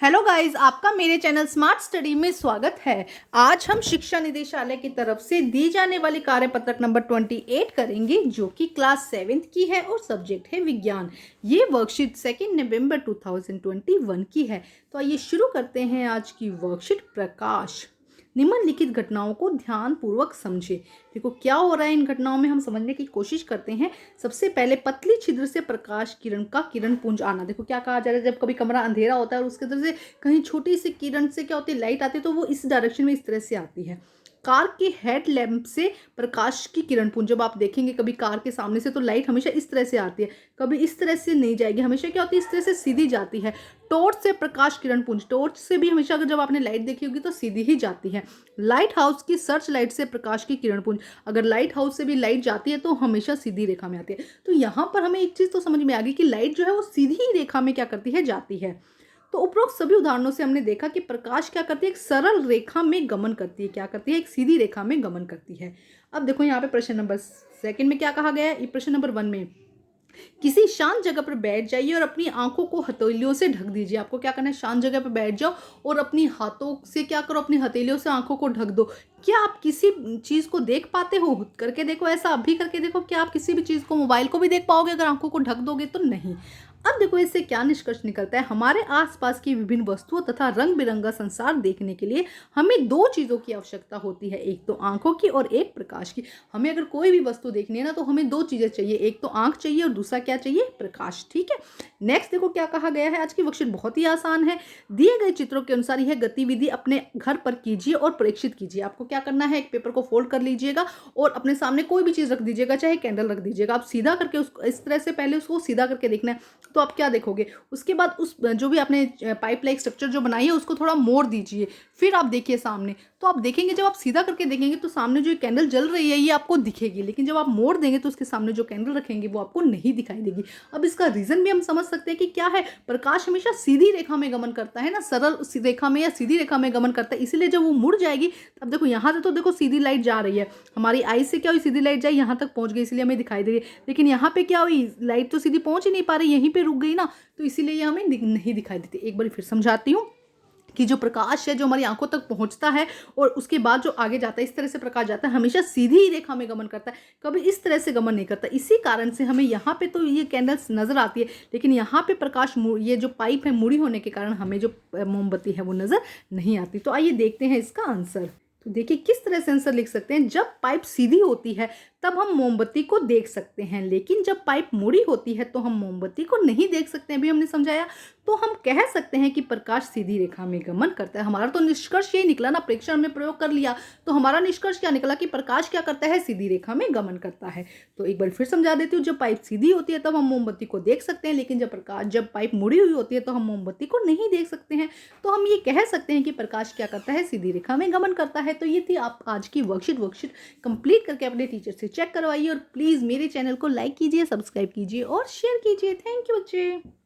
Hello guys, आपका मेरे channel smart study में स्वागत है। आज हम शिक्षा निदेशालय की तरफ से दी जाने वाली कार्यपत्रक नंबर 28 करेंगे, जो कि क्लास 7th की है और सब्जेक्ट है विज्ञान। ये वर्कशीट 2 नवंबर 2021 की है। तो आइए शुरू करते हैं आज की वर्कशीट। प्रकाश। निम्नलिखित घटनाओं को ध्यान पूर्वक समझे। देखो क्या हो रहा है इन घटनाओं में, हम समझने की कोशिश करते हैं। सबसे पहले पतली छिद्र से प्रकाश किरण का किरण पुंज आना। देखो क्या कहा जा रहा है, जब कभी कमरा अंधेरा होता है और उसके अंदर से कहीं छोटी सी किरण से क्या होती है, लाइट आती है, तो वो इस डायरेक्शन में इस तरह से आती है। कार के हेड लैंप से प्रकाश की किरण पुंज, जब आप देखेंगे कभी कार के सामने से, तो लाइट हमेशा इस तरह से आती है, कभी इस तरह से नहीं जाएगी, हमेशा क्या होती है, इस तरह से सीधी जाती है। टॉर्च से प्रकाश किरण पुंज, टॉर्च से भी हमेशा अगर जब आपने लाइट देखी होगी तो सीधी ही जाती है। लाइट हाउस की सर्च लाइट से प्रकाश की किरण पुंज, अगर लाइट हाउस से भी लाइट जाती है तो हमेशा सीधी रेखा में आती है। तो यहाँ पर हमें एक चीज तो समझ में आ गई कि लाइट जो है वो सीधी ही रेखा में क्या करती है, जाती है। तो उपरोक्त सभी उदाहरणों से हमने देखा कि प्रकाश क्या करती है, एक सरल रेखा में गमन करती है। क्या करती है, एक सीधी रेखा में गमन करती है। अब देखो यहाँ पे प्रश्न नंबर 2 में क्या कहा गया है। प्रश्न नंबर 1 में किसी शांत जगह पर बैठ जाइए और अपनी आंखों को हथेलियों से ढक दीजिए। आपको क्या करना है, शांत जगह पर बैठ जाओ और अपनी हाथों से क्या करो, अपनी हथेलियों से आंखों को ढक दो। क्या आप किसी चीज को देख पाते हो? करके देखो, ऐसा अभी करके देखो। क्या आप किसी भी चीज को, मोबाइल को भी देख पाओगे अगर आंखों को ढक दोगे? तो नहीं। अब देखो इससे क्या निष्कर्ष निकलता है। हमारे आसपास की विभिन्न वस्तुओं तथा रंग बिरंगा संसार देखने के लिए हमें दो चीजों की आवश्यकता होती है, एक तो आंखों की और एक प्रकाश की। हमें अगर कोई भी वस्तु देखनी है ना, तो हमें दो चीजें चाहिए, एक तो आंख चाहिए और दूसरा क्या चाहिए, प्रकाश। ठीक है। नेक्स्ट देखो क्या कहा गया है। आज की वर्कशीट बहुत ही आसान है। दिए गए चित्रों के अनुसार यह गतिविधि अपने घर पर कीजिए और परीक्षित कीजिए। आपको क्या करना है, एक पेपर को फोल्ड कर लीजिएगा और अपने सामने कोई भी चीज रख दीजिएगा, चाहे कैंडल रख दीजिएगा। आप सीधा करके उसको इस तरह से पहले उसको सीधा करके देखना है, तो आप क्या देखोगे। उसके बाद उस जो भी आपने पाइप लाइक स्ट्रक्चर जो बनाई है उसको थोड़ा मोड़ दीजिए, फिर आप देखिए सामने। तो आप देखेंगे, जब आप सीधा करके देखेंगे तो सामने जो कैंडल जल रही है ये आपको दिखेगी, लेकिन जब आप मोड़ देंगे तो उसके सामने जो कैंडल रखेंगे वो आपको नहीं दिखाई देगी। अब इसका रीजन भी हम समझ सकते हैं कि क्या है, प्रकाश हमेशा सीधी रेखा में गमन करता है ना, सरल रेखा में या सीधी रेखा में गमन करता है, इसीलिए जब वो मुड़ जाएगी, अब देखो यहाँ से तो देखो सीधी लाइट जा रही है, हमारी आई से क्या हुई, सीधी लाइट जाए यहाँ तक पहुंच गई, इसलिए हमें दिखाई दे रही है। लेकिन यहाँ पे क्या हुई, लाइट तो सीधी पहुंच ही नहीं पा रही, यहीं पे रुक गई ना, तो इसीलिए ये हमें नहीं दिखाई देती। एक बार फिर समझाती हूँ कि जो प्रकाश है जो हमारी आंखों तक पहुंचता है और उसके बाद जो आगे जाता है, इस तरह से प्रकाश जाता है, हमेशा सीधी ही रेखा में गमन करता है, कभी इस तरह से गमन नहीं करता। इसी कारण से हमें यहाँ पे तो ये कैंडल्स नजर आती है, लेकिन यहाँ पे प्रकाश, ये जो पाइप है मुड़ी होने के कारण हमें जो मोमबत्ती है वो नजर नहीं आती। तो आइए देखते हैं इसका आंसर। तो देखिए किस तरह से आंसर लिख सकते हैं। जब पाइप सीधी होती है तब हम मोमबत्ती को देख सकते हैं, लेकिन जब पाइप मुड़ी होती है तो हम मोमबत्ती को नहीं देख सकते हैं। अभी हमने समझाया। तो हम कह सकते हैं कि प्रकाश सीधी रेखा में गमन करता है। हमारा तो निष्कर्ष यही निकला ना, परीक्षण में प्रयोग कर लिया तो हमारा निष्कर्ष क्या निकला कि प्रकाश क्या करता है, सीधी रेखा में गमन करता है। तो एक बार फिर समझा देती हूँ। जब पाइप सीधी होती है तब हम मोमबत्ती को देख सकते हैं, लेकिन जब पाइप मुड़ी हुई होती है तो हम मोमबत्ती को नहीं देख सकते हैं। तो हम ये कह सकते हैं कि प्रकाश क्या करता है, सीधी रेखा में गमन करता है। तो ये थी आप आज की वर्कशीट कंप्लीट करके अपने टीचर से चेक करवाइए और प्लीज मेरे चैनल को लाइक कीजिए, सब्सक्राइब कीजिए और शेयर कीजिए। थैंक यू बच्चे।